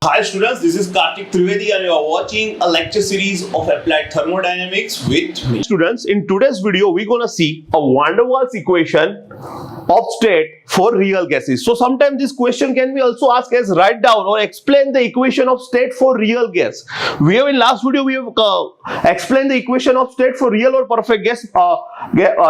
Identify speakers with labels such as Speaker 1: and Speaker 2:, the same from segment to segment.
Speaker 1: Hi students, this is Karthik Trivedi and you are watching a lecture series of Applied Thermodynamics with me. Students, in today's video, we're gonna see a van der Waals equation of state for real gases. So sometimes this question can be also asked as write down or explain the equation of state for real gas. We have in last video we have explained the equation of state for real or perfect gas,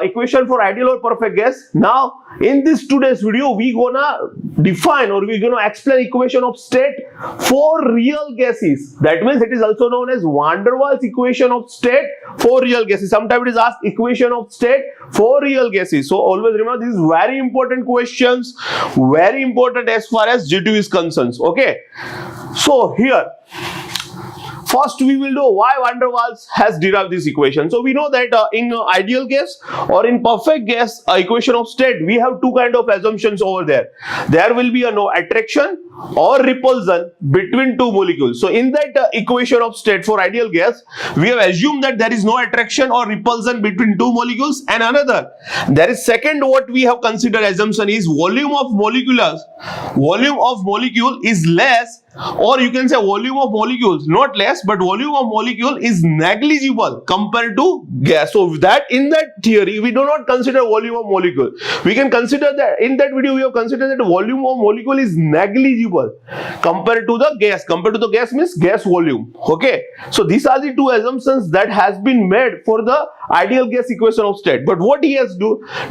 Speaker 1: equation for ideal or perfect gas. Now in this today's video we gonna define or we gonna explain equation of state for real gases. That means it is also known as van der Waals equation of state for real gases. Sometimes it is asked equation of state for real gases. So always remember these very important questions, very important as far as G2 is concerned. Okay, so here first we will know why van der Waals has derived this equation. So we know that in ideal gas or in perfect gas equation of state, we have two kind of assumptions over there. There will be a no attraction or repulsion between two molecules. So in that equation of state for ideal gas, we have assumed that there is no attraction or repulsion between two molecules, and another there is second what we have considered assumption is volume of molecule is less, or you can say volume of molecules not less but volume of molecule is negligible compared to gas. So that in that theory we do not consider volume of molecule. We can consider that in that video we have considered that volume of molecule is negligible compared to the gas. Compared to the gas means gas volume. Okay, so these are the two assumptions that has been made for the ideal gas equation of state. But what he has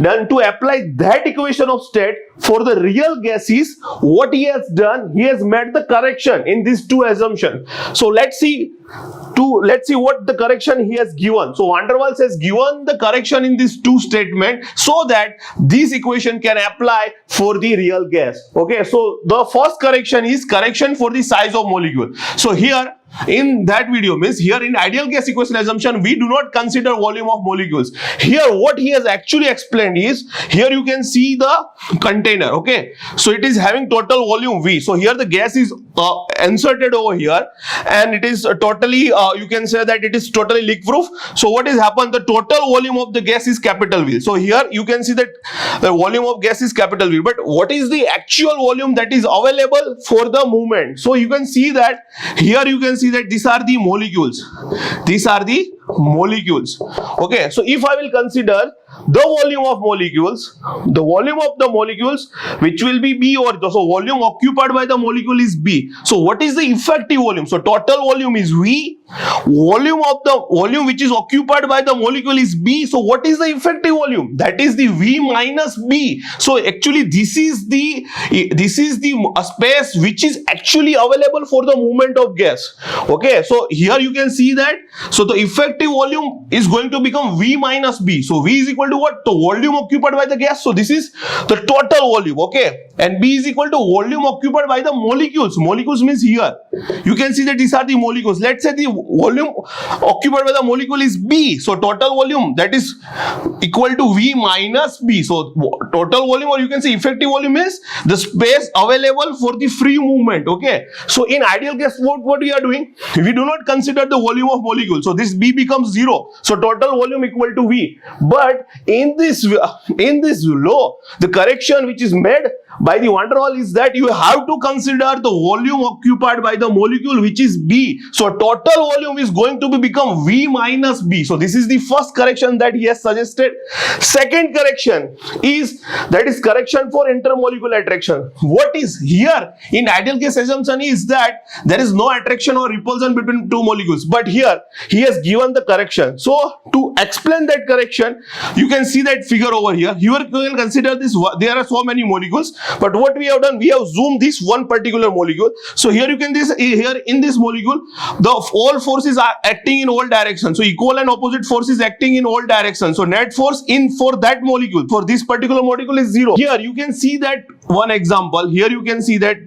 Speaker 1: done to apply that equation of state for the real gases, what he has done, he has made the correction in these two assumptions. So let's see what the correction he has given. So van der Waals has given the correction in these two statements so that this equation can apply for the real gas. Okay, so the first correction is correction for the size of molecule. So here in that video means here in ideal gas equation assumption we do not consider volume of molecules. Here what he has actually explained is, here you can see the container. Okay, so it is having total volume V. So here the gas is inserted over here and it is totally you can say that it is totally leak proof. So what is happened, the total volume of the gas is capital V. So here you can see that the volume of gas is capital V, but what is the actual volume that is available for the movement? So you can see that here you can see that these are the molecules. These are the molecules. Okay, so if I will consider the volume of the molecules which will be B, or so volume occupied by the molecule is B. So what is the effective volume? So total volume is V, volume which is occupied by the molecule is B. So what is the effective volume? That is the V minus B. So actually this is the space which is actually available for the movement of gas. Okay, so here you can see that, so the effective volume is going to become V minus B. So V is equal to what? The volume occupied by the gas. So this is the total volume. Okay, and B is equal to volume occupied by the molecules. Molecules means here you can see that these are the molecules. Let's say the volume occupied by the molecule is B. So total volume that is equal to V minus B. So total volume, or you can say effective volume, is the space available for the free movement. Okay, so in ideal gas what we are doing, we do not consider the volume of molecule. So this B becomes 0. So total volume equal to V. But in this law, the correction which is made by the van der Waals is that you have to consider the volume occupied by the molecule which is B. So total volume is going to become V minus B. So this is the first correction that he has suggested. Second correction is correction for intermolecular attraction. What is here in ideal gas assumption is that there is no attraction or repulsion between two molecules, but here he has given the correction. So to explain that correction, you can see that figure over here. Here you can consider this, there are so many molecules, but what we have done, we have zoomed this one particular molecule. So here you can here in this molecule all forces are acting in all directions. So equal and opposite forces acting in all directions. So net force in for that molecule, for this particular molecule, is 0. Here you can see that one example. Here you can see that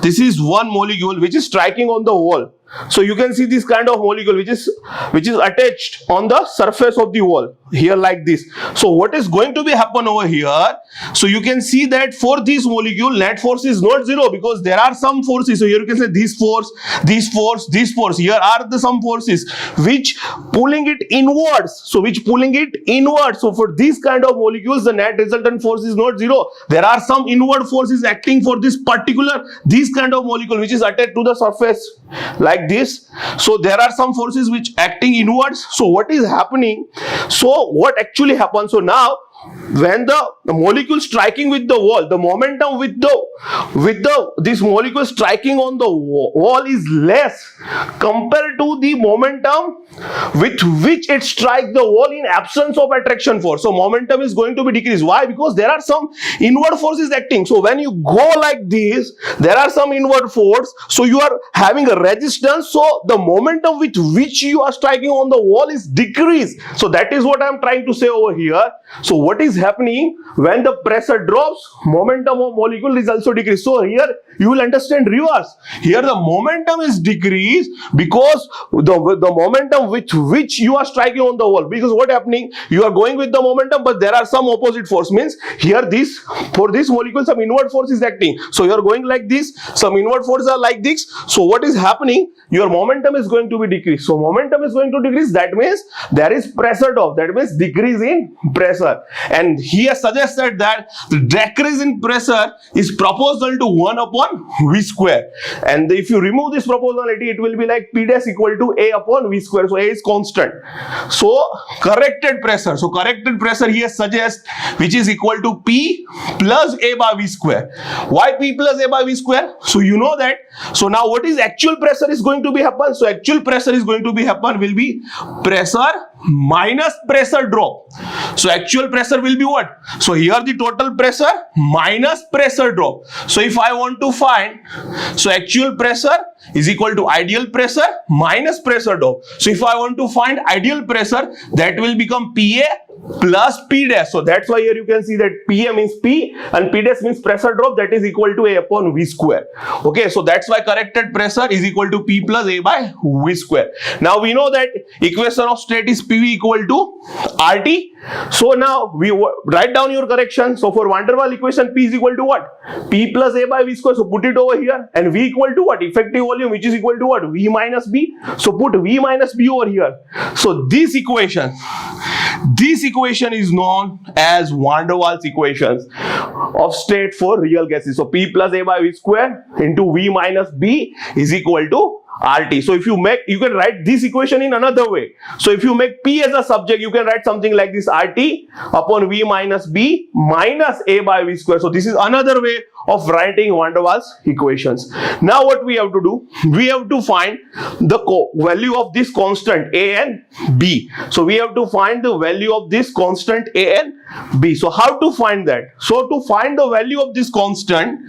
Speaker 1: this is one molecule which is striking on the wall. So you can see this kind of molecule which is attached on the surface of the wall here like this. So what is going to be happen over here? So you can see that for this molecule net force is not zero because there are some forces. So here you can say this force, this force, this force. Here are the some forces which pulling it inwards. So which pulling it inwards. So for these kind of molecules the net resultant force is not zero. There are some inward forces acting for this particular kind of molecule which is attached to the surface like this. So there are some forces which acting inwards. So what is happening? So what actually happens? So now when the molecule striking with the wall, the momentum with this molecule striking on the wall is less compared to the momentum with which it strikes the wall in absence of attraction force. So momentum is going to be decreased. Why? Because there are some inward forces acting. So when you go like this, there are some inward force. So you are having a resistance. So the momentum with which you are striking on the wall is decreased. So that is what I am trying to say over here. So what is happening when the pressure drops? Momentum of molecule is also decreased. So here you will understand reverse. Here the momentum is decreased because the momentum with which you are striking on the wall. Because what happening? You are going with the momentum, but there are some opposite force. Means here for this molecule some inward force is acting. So you are going like this. Some inward forces are like this. So what is happening? Your momentum is going to be decreased. So momentum is going to decrease. That means there is pressure drop. That means decrease in pressure. And here suggested that the decrease in pressure is proportional to 1 upon V square. And if you remove this proportionality, it will be like P dash equal to A upon V square. So A is constant. So corrected pressure. So corrected pressure here suggests which is equal to P plus A by V square. Why P plus A by V square? So you know that. So now what is actual pressure is going to be happen? So actual pressure is going to be happen will be pressure minus pressure drop. So actual pressure will be what? So here the total pressure minus pressure drop. So if I want to find, so actual pressure is equal to ideal pressure minus pressure drop. So if I want to find ideal pressure, that will become PA plus P dash. So that's why here you can see that PA means P and P dash means pressure drop, that is equal to A upon V square. Okay, so that's why corrected pressure is equal to P plus A by V square. Now we know that equation of state is PV equal to RT. So now we write down your correction. So for van der Waals equation, P is equal to what? P plus A by V square. So put it over here. And V equal to what? Effective volume, which is equal to what? V minus B. So put V minus B over here. So this equation is known as van der Waals equations of state for real gases. So P plus A by V square into V minus B is equal to RT. So if you can write this equation in another way. So if you make P as a subject, you can write something like this: RT upon V minus B minus A by V square. So this is another way of writing van der Waals equations. Now what we have to do? We have to find the value of this constant A and B. So we have to find the value of this constant A and B. So how to find that? So to find the value of this constant,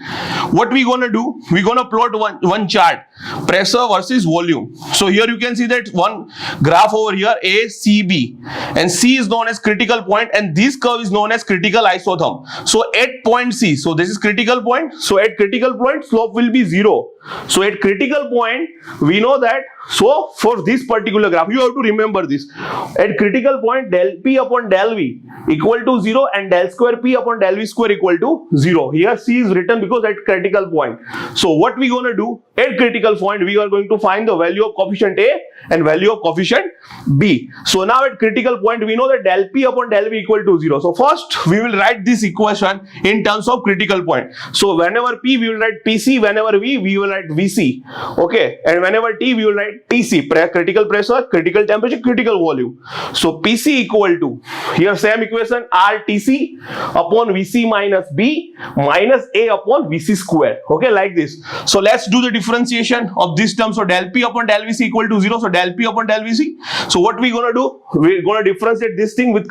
Speaker 1: what we gonna do? We gonna plot one chart, pressure versus volume. So here you can see that one graph over here, A, C, B, and C is known as critical point, and this curve is known as critical isotherm. So at point C, so this is critical point. So at critical point, slope will be 0. So at critical point, we know that. So for this particular graph, you have to remember this. At critical point, del P upon del V equal to 0 and del square P upon del V square equal to 0. Here C is written because at critical point. So what we gonna do? At critical point, we are going to find the value of coefficient A and value of coefficient B. So now at critical point, we know that del P upon del V equal to 0. So first we will write this equation in terms of critical point. So whenever P, we will write PC. Whenever V, we will write VC. Okay, and whenever T, we will write TC, critical pressure, critical temperature, critical volume. So PC equal to, here same equation, RTC upon VC minus B minus A upon VC square. Okay, like this. So let's do the differentiation of this term. So del P upon del VC equal to 0. So del P upon del VC. So what we gonna do? We're gonna differentiate this thing with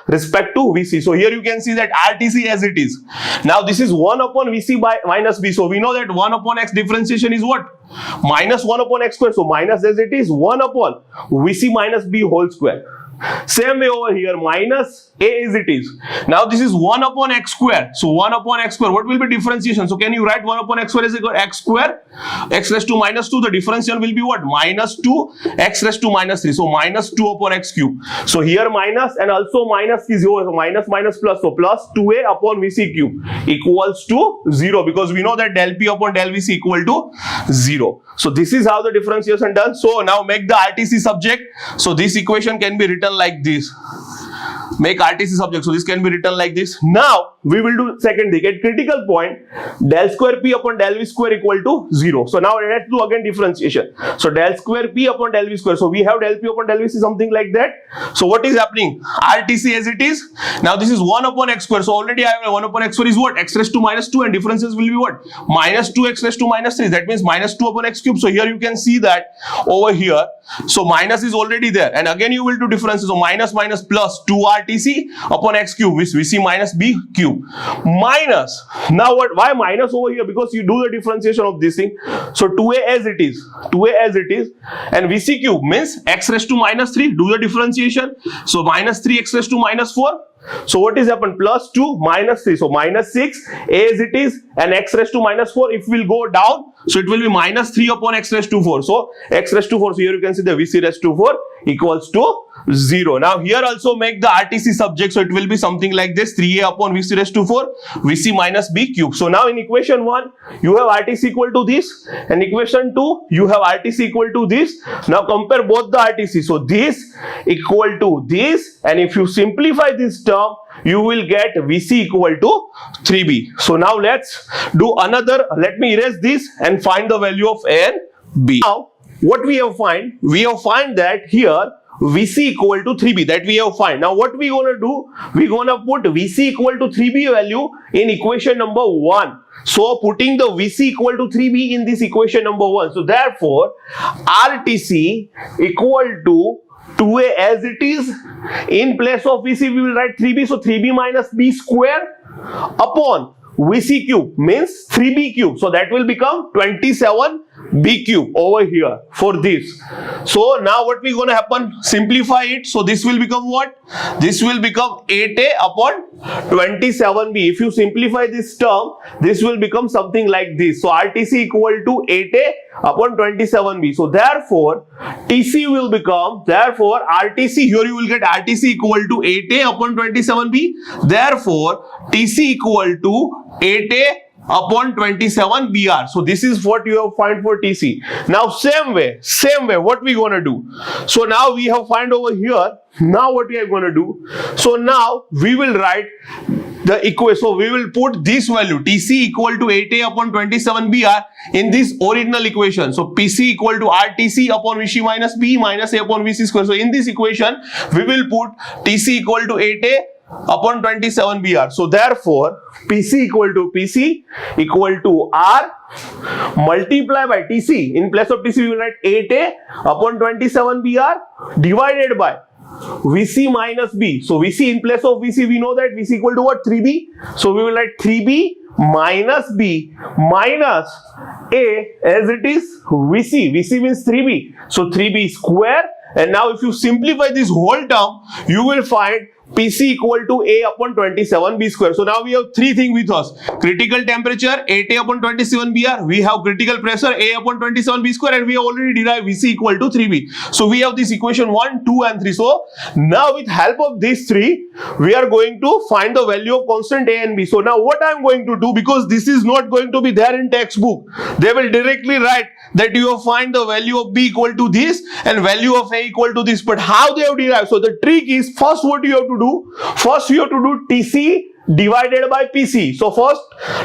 Speaker 1: respect to VC. So here you can see that RTC as it is. Now this is 1 upon VC by minus B. So we know that 1 upon X differentiation is what? Minus 1 upon X square. So minus as it is 1 upon VC minus B whole square. Same way over here, minus a is it is. Now this is 1 upon x square. So 1 upon x square, what will be differentiation? So can you write 1 upon x square is equal to x square, x raised to minus 2, the differential will be what? Minus 2, x raised to minus 3. So minus 2 upon x cube. So here minus and also minus is over. So minus minus plus. So plus 2a upon vc cube equals to 0, because we know that del p upon del vc equal to 0. So this is how the differentiation done. So now make the RTC subject. So this equation can be written like this. Make RTC subject. So this can be written like this. Now we will do second thing. At critical point, del square p upon del v square equal to 0. So now let's do again differentiation. So del square p upon del v square. So we have del p upon del v c something like that. So what is happening? RTC as it is. Now this is 1 upon x square. So already I have 1 upon x square is what? X raised to minus 2, and differences will be what? Minus 2 x raised to minus 3. That means minus 2 upon x cube. So here you can see that over here. So minus is already there. And again you will do differences. So minus minus plus 2 RTC upon x cube, which we see minus b cube. Minus. Now what? Why minus over here? Because you do the differentiation of this thing. So 2a as it is. 2a as it is. And vc cube means x raised to minus 3. Do the differentiation. So minus 3 x raised to minus 4. So what is happened? Plus 2 minus 3. So minus 6 a as it is, and x raised to minus 4. If we'll go down, so it will be minus 3 upon x raised to 4. So x raised to 4. So here you can see the vc raised to 4 equals to 0. Now here also make the RTC subject. So it will be something like this: 3a upon vc raised to 4 vc minus b cube. So now in equation 1 you have RTC equal to this, and equation 2 you have RTC equal to this. Now compare both the RTC. So this equal to this, and if you simplify this term, you will get vc equal to 3b. So now let's do another. Let me erase this and find the value of a and b. Now what we have find? We have find that here vc equal to 3b, that we have find. Now what we gonna do? We gonna put vc equal to 3b value in equation number 1. So putting the vc equal to 3b in this equation number 1. So therefore RTC equal to 2a as it is. In place of vc we will write 3b. So 3b minus b square upon vc cube means 3b cube. So that will become 27b cube over here for this. So now what we gonna happen? Simplify it. So this will become what? This will become 8a upon 27b. If you simplify this term, this will become something like this. So RTC equal to 8a upon 27b. So therefore TC will become, therefore RTC, here you will get RTC equal to 8a upon 27b. Therefore TC equal to 8a upon 27 BR. So this is what you have find for TC. Now same way, what we gonna do? So now we have find over here. Now what we are gonna do? So now we will write the equation. So we will put this value TC equal to 8a upon 27 BR in this original equation. So PC equal to RTC upon VC minus B minus A upon VC square. So in this equation we will put TC equal to 8a upon 27 BR. So therefore PC equal to R multiply by TC. In place of TC we will write 8a upon 27 BR divided by VC minus B. So VC in place of VC we know that VC equal to what? 3B. So we will write 3B minus B minus A as it is VC. VC means 3B. So 3B square. And now if you simplify this whole term, you will find PC equal to A upon 27B square. So now we have three things with us. Critical temperature 8A upon 27 BR. We have critical pressure A upon 27B square, and we have already derived VC equal to 3B. So we have this equation 1, 2 and 3. So now with help of these three, we are going to find the value of constant A and B. So now what I am going to do, because this is not going to be there in textbook, they will directly write that you have find the value of B equal to this and value of A equal to this. But how they have derived? So the trick is, first what you have to do, first you have to do TC divided by PC. So first,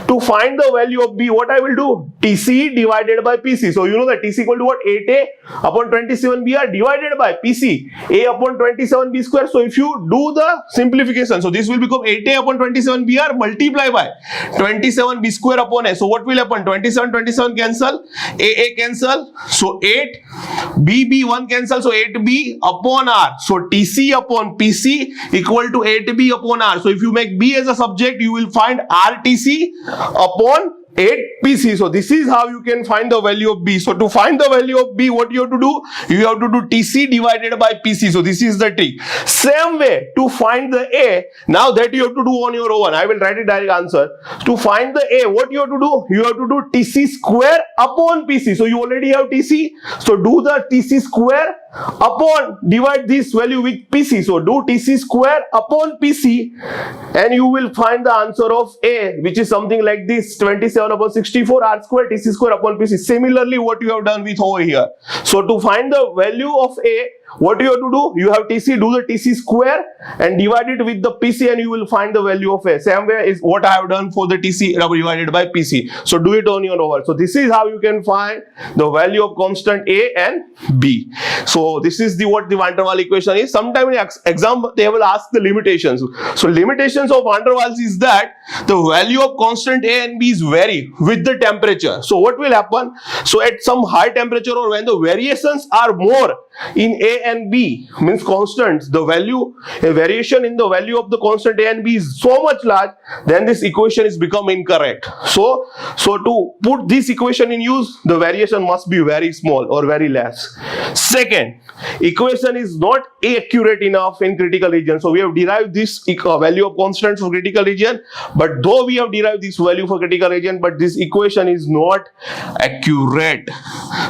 Speaker 1: to find the value of B, what I will do? TC divided by PC. So you know that TC equal to what? 8A upon 27BR divided by PC, A upon 27B square. So if you do the simplification, so this will become 8A upon 27BR multiply by 27B square upon A. So what will happen? 27 cancel, A cancel. So 8, B 1 cancel. So 8B upon R. So TC upon PC equal to 8B upon R. So if you make B as a subject, you will find RTC upon 8 PC. So this is how you can find the value of B. So to find the value of B, what you have to do? You have to do TC divided by PC. So this is the trick. Same way to find the A, now that you have to do on your own. I will write it direct answer. To find the A, what you have to do? You have to do TC square upon PC. So you already have TC. So do the TC square upon, divide this value with PC. So do TC square upon PC and you will find the answer of A, which is something like this: 27 upon 64 R square TC square upon PC. Similarly, what you have done with over here. So to find the value of A, what you have to do? You have TC, do the TC square and divide it with the PC and you will find the value of A. Same way is what I have done for the TC divided by PC. So do it on your own. So this is how you can find the value of constant A and B. So this is the what the Van der Waals equation is. Sometime in exam they will ask the limitations. So limitations of Van der Waals is that the value of constant A and B is vary with the temperature. So what will happen? So at some high temperature or when the variations are more in A and B, means constants, the value, a variation in the value of the constant A and B is so much large, then this equation is become incorrect. So to put this equation in use, the variation must be very small or very less. Second, equation is not accurate enough in critical region. So we have derived this value of constants for critical region, but though we have derived this value for critical region, but this equation is not accurate.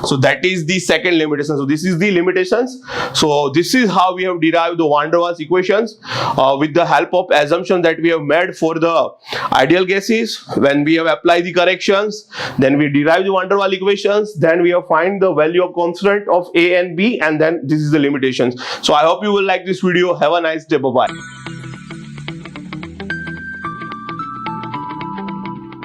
Speaker 1: So that is the second limitation. So this is the limitations. So this is how we have derived the Van der Waals equations with the help of assumption that we have made for the ideal gases. When we have applied the corrections, then we derive the Van der Waals equations, then we have find the value of constant of A and B, and then this is the limitations. So I hope you will like this video. Have a nice day. Bye bye.